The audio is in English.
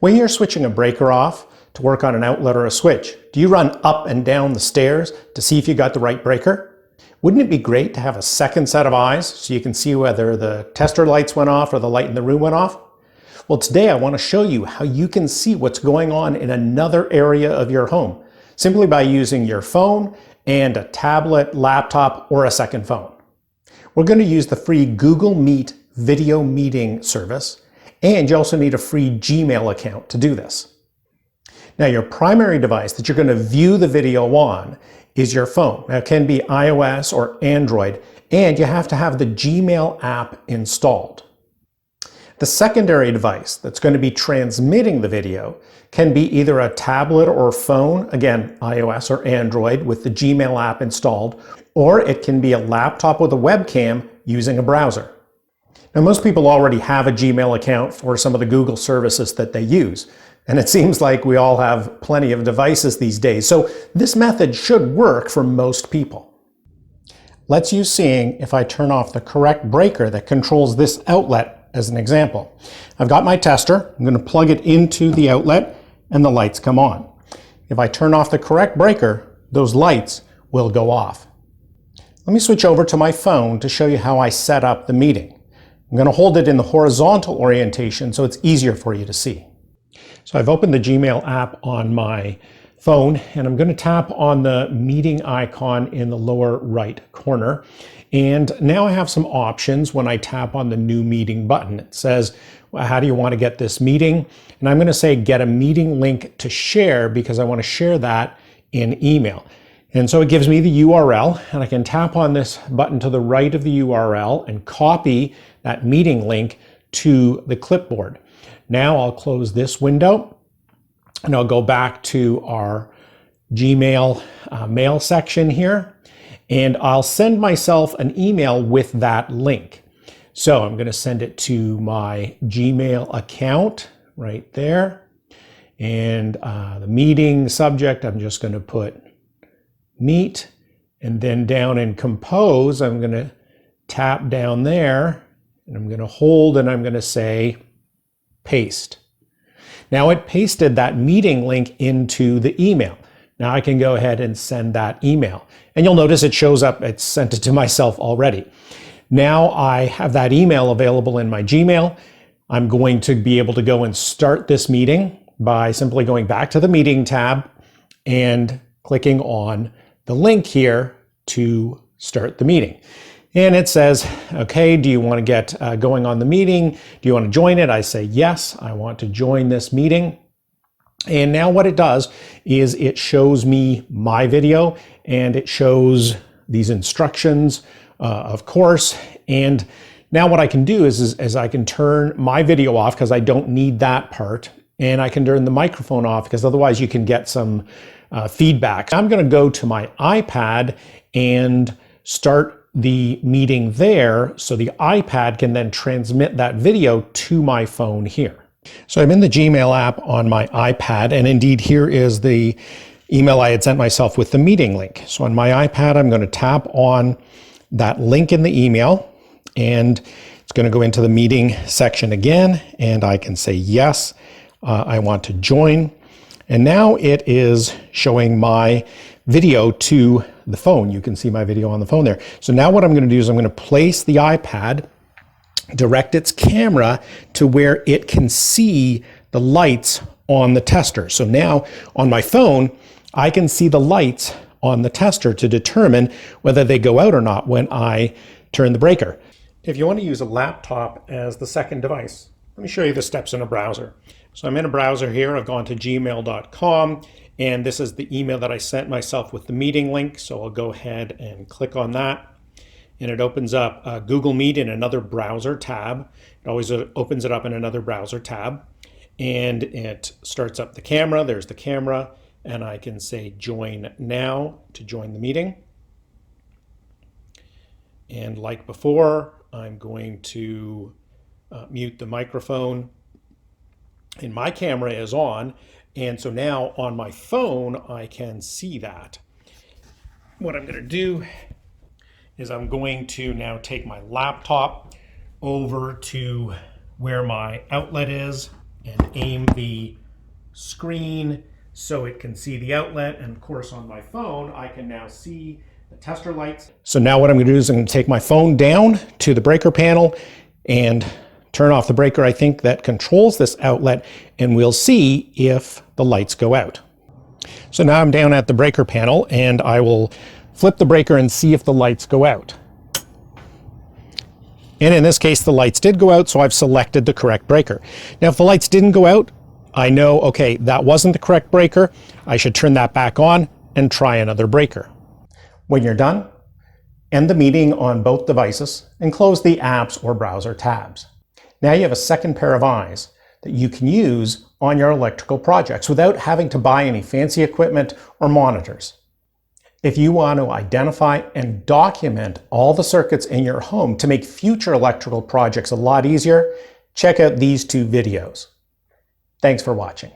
When you're switching a breaker off to work on an outlet or a switch, do you run up and down the stairs to see if you got the right breaker? Wouldn't it be great to have a second set of eyes so you can see whether the tester lights went off or the light in the room went off? Well, today I want to show you how you can see what's going on in another area of your home simply by using your phone and a tablet, laptop, or a second phone. We're going to use the free Google Meet video meeting service, and you also need a free Gmail account to do this. Now, your primary device that you're going to view the video on is your phone. Now, it can be iOS or Android, and you have to have the Gmail app installed. The secondary device that's going to be transmitting the video can be either a tablet or phone, again, iOS or Android with the Gmail app installed, or it can be a laptop with a webcam using a browser. Now, most people already have a Gmail account for some of the Google services that they use, and it seems like we all have plenty of devices these days, so this method should work for most people. Let's use seeing if I turn off the correct breaker that controls this outlet as an example. I've got my tester, I'm going to plug it into the outlet, and the lights come on. If I turn off the correct breaker, those lights will go off. Let me switch over to my phone to show you how I set up the meeting. I'm going to hold it in the horizontal orientation so it's easier for you to see. So I've opened the Gmail app on my phone, and I'm going to tap on the meeting icon in the lower right corner. And now I have some options when I tap on the new meeting button. It says, well, how do you want to get this meeting? And I'm going to say get a meeting link to share because I want to share that in email. And so it gives me the URL, and I can tap on this button to the right of the URL and copy that meeting link to the clipboard. Now I'll close this window and I'll go back to our Gmail mail section here, and I'll send myself an email with that link. So I'm going to send it to my Gmail account right there. And the meeting subject, I'm just going to put meet, and then down in compose, I'm going to tap down there, and I'm going to hold, and I'm going to say paste. Now it pasted that meeting link into the email. Now I can go ahead and send that email. And you'll notice it shows up, it's sent it to myself already. Now I have that email available in my Gmail. I'm going to be able to go and start this meeting by simply going back to the meeting tab and clicking on the link here to start the meeting. And it says, okay, do you want to get going on the meeting? Do you want to join it? I say, yes, I want to join this meeting. And now what it does is it shows me my video, and it shows these instructions, of course. And now what I can do is I can turn my video off because I don't need that part. And I can turn the microphone off because otherwise you can get some feedback. I'm going to go to my iPad and start the meeting there so the iPad can then transmit that video to my phone here. So I'm in the Gmail app on my iPad, and indeed here is the email I had sent myself with the meeting link. So on my iPad, I'm going to tap on that link in the email, and it's going to go into the meeting section again, and I can say yes, I want to join. And now it is showing my video to the phone. You can see my video on the phone there. So now what I'm going to do is I'm going to place the iPad, direct its camera to where it can see the lights on the tester. So now on my phone, I can see the lights on the tester to determine whether they go out or not when I turn the breaker. If you want to use a laptop as the second device, let me show you the steps in a browser. So I'm in a browser here. I've gone to gmail.com, and this is the email that I sent myself with the meeting link. So I'll go ahead and click on that. And it opens up Google Meet in another browser tab. It always opens it up in another browser tab. And it starts up the camera. There's the camera. And I can say join now to join the meeting. And like before, I'm going to mute the microphone. And my camera is on. And so now on my phone, I can see that. What I'm going to do is I'm going to now take my laptop over to where my outlet is. and aim the screen so it can see the outlet. And of course on my phone, I can now see the tester lights. So now what I'm going to do is I'm going to take my phone down to the breaker panel and turn off the breaker, I think, that controls this outlet, and we'll see if the lights go out. So now I'm down at the breaker panel and I will flip the breaker and see if the lights go out. And in this case, the lights did go out, so I've selected the correct breaker. Now, if the lights didn't go out, I know, okay, that wasn't the correct breaker. I should turn that back on and try another breaker. When you're done, end the meeting on both devices and close the apps or browser tabs. Now you have a second pair of eyes that you can use on your electrical projects without having to buy any fancy equipment or monitors. If you want to identify and document all the circuits in your home to make future electrical projects a lot easier, check out these two videos. Thanks for watching.